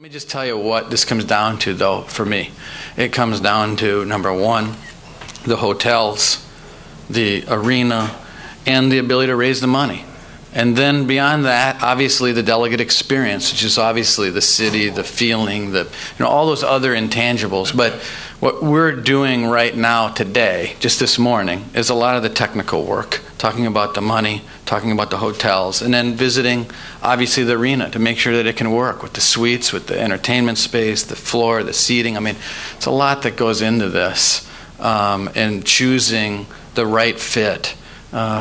Let me just tell you what this comes down to, though, for me. It comes down to, number one, the hotels, the arena, and the ability to raise the money. And then beyond that, obviously the delegate experience, which is obviously the city, the feeling, all those other intangibles. But what we're doing right now today, just this morning, is a lot of the technical work, talking about the money, talking about the hotels, and then visiting, obviously, the arena to make sure that it can work with the suites, with the entertainment space, the floor, the seating. I mean, it's a lot that goes into this, and choosing the right fit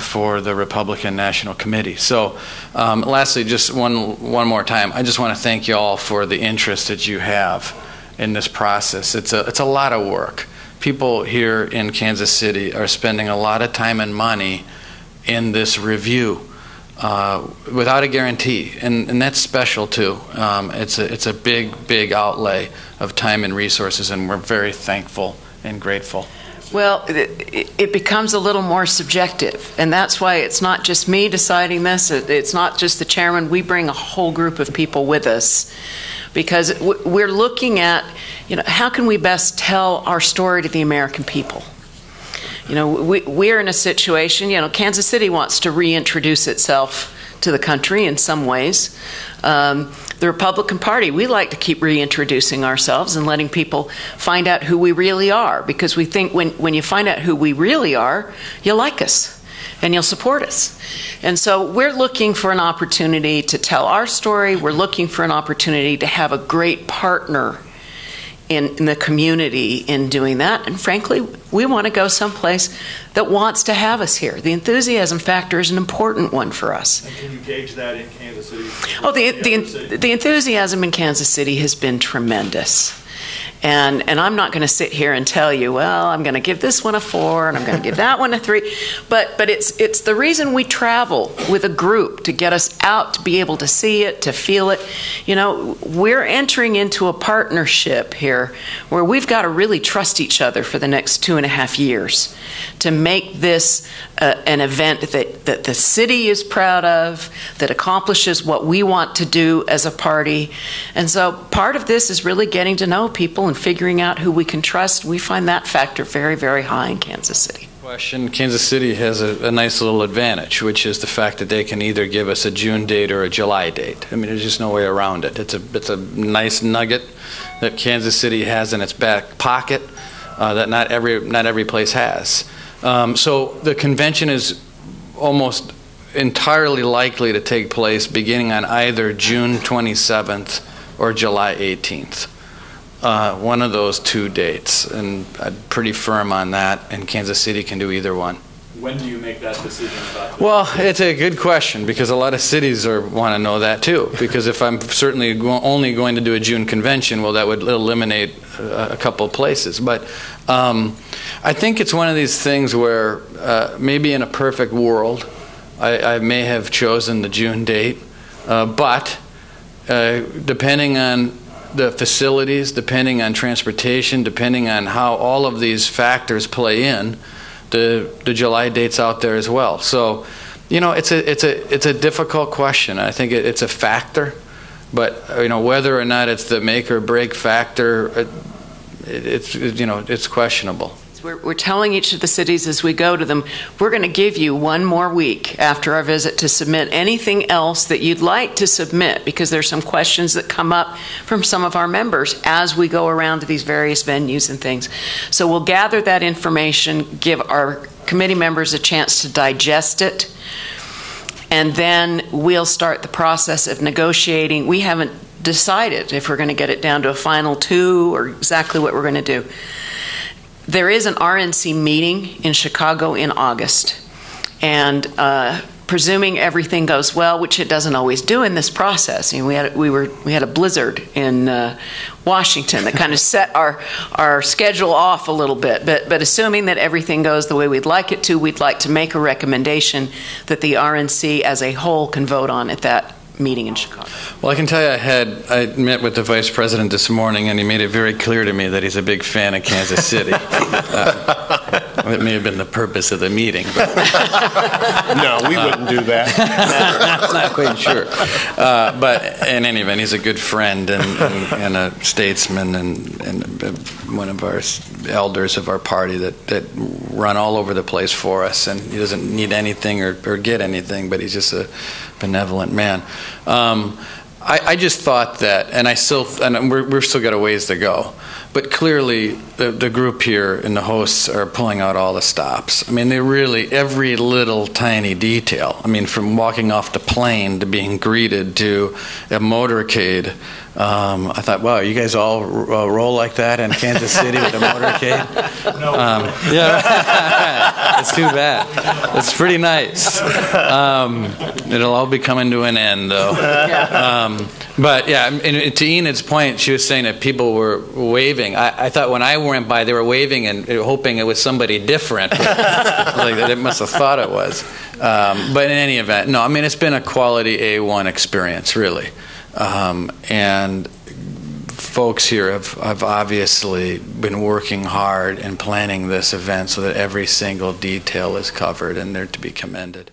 for the Republican National Committee. So lastly, just one more time, I just want to thank you all for the interest that you have in this process. It's a lot of work. People here in Kansas City are spending a lot of time and money in this review without a guarantee, and that's special too. It's a big outlay of time and resources, and we're very thankful and grateful. Well, it becomes a little more subjective, and that's why it's not just me deciding this. It's not just the chairman. We bring a whole group of people with us because we're looking at, how can we best tell our story to the American people? We're in a situation, Kansas City wants to reintroduce itself to the country in some ways. The Republican Party, we like to keep reintroducing ourselves and letting people find out who we really are, because we think when you find out who we really are, you'll like us and you'll support us. And so we're looking for an opportunity to tell our story. We're looking for an opportunity to have a great partner in the community in doing that. And frankly, we want to go someplace that wants to have us here. The enthusiasm factor is an important one for us. And can you gauge that in Kansas City? Oh, the enthusiasm in Kansas City has been tremendous. And I'm not going to sit here and tell you, well, I'm going to give this one a 4 and I'm going to give that one a 3. But it's the reason we travel with a group, to get us out, to be able to see it, to feel it. We're entering into a partnership here where we've got to really trust each other for the next 2.5 years to make this an event that the city is proud of, that accomplishes what we want to do as a party. And so part of this is really getting to know people and figuring out who we can trust. We find that factor very, very high in Kansas City. Question: Kansas City has a nice little advantage, which is the fact that they can either give us a June date or a July date. I mean, there's just no way around it. It's a nice nugget that Kansas City has in its back pocket that not every place has. So the convention is almost entirely likely to take place beginning on either June 27th or July 18th. One of those two dates, and I'm pretty firm on that, and Kansas City can do either one. When do you make that decision about this? Well, it's a good question, because a lot of cities want to know that too, because if I'm certainly only going to do a June convention, well, that would eliminate a couple of places. But I think it's one of these things where maybe in a perfect world, I may have chosen the June date, but depending on the facilities, depending on transportation, depending on how all of these factors play in, the July date's out there as well. So, it's a difficult question. I think it's a factor, but whether or not it's the make or break factor, it's questionable. We're telling each of the cities as we go to them, we're going to give you one more week after our visit to submit anything else that you'd like to submit, because there's some questions that come up from some of our members as we go around to these various venues and things. So we'll gather that information, give our committee members a chance to digest it, and then we'll start the process of negotiating. We haven't decided if we're going to get it down to a final 2 or exactly what we're going to do. There is an RNC meeting in Chicago in August, and presuming everything goes well, which it doesn't always do in this process. We had a blizzard in Washington that kind of set our schedule off a little bit. But assuming that everything goes the way we'd like it to, we'd like to make a recommendation that the RNC as a whole can vote on at that meeting in Chicago. Well, I can tell you I met with the Vice President this morning, and he made it very clear to me that he's a big fan of Kansas City. It may have been the purpose of the meeting, but No, we wouldn't do that. I'm not quite sure. But in any event, he's a good friend and a statesman and one of our elders of our party that run all over the place for us. And he doesn't need anything or get anything, but he's just a benevolent man. I just thought that, and we're still got a ways to go. But clearly, the group here and the hosts are pulling out all the stops. I mean, they really, every little tiny detail. I mean, from walking off the plane to being greeted to a motorcade. I thought, wow, you guys all roll like that in Kansas City with a motorcade? No. It's too bad. It's pretty nice. It'll all be coming to an end, though. But yeah, and to Enid's point, she was saying that people were waving. I thought when I went by, they were waving and hoping it was somebody different. Like they must have thought it was. But in any event, no. I mean, it's been a quality A1 experience, really. And folks here have obviously been working hard and planning this event so that every single detail is covered, and they're to be commended.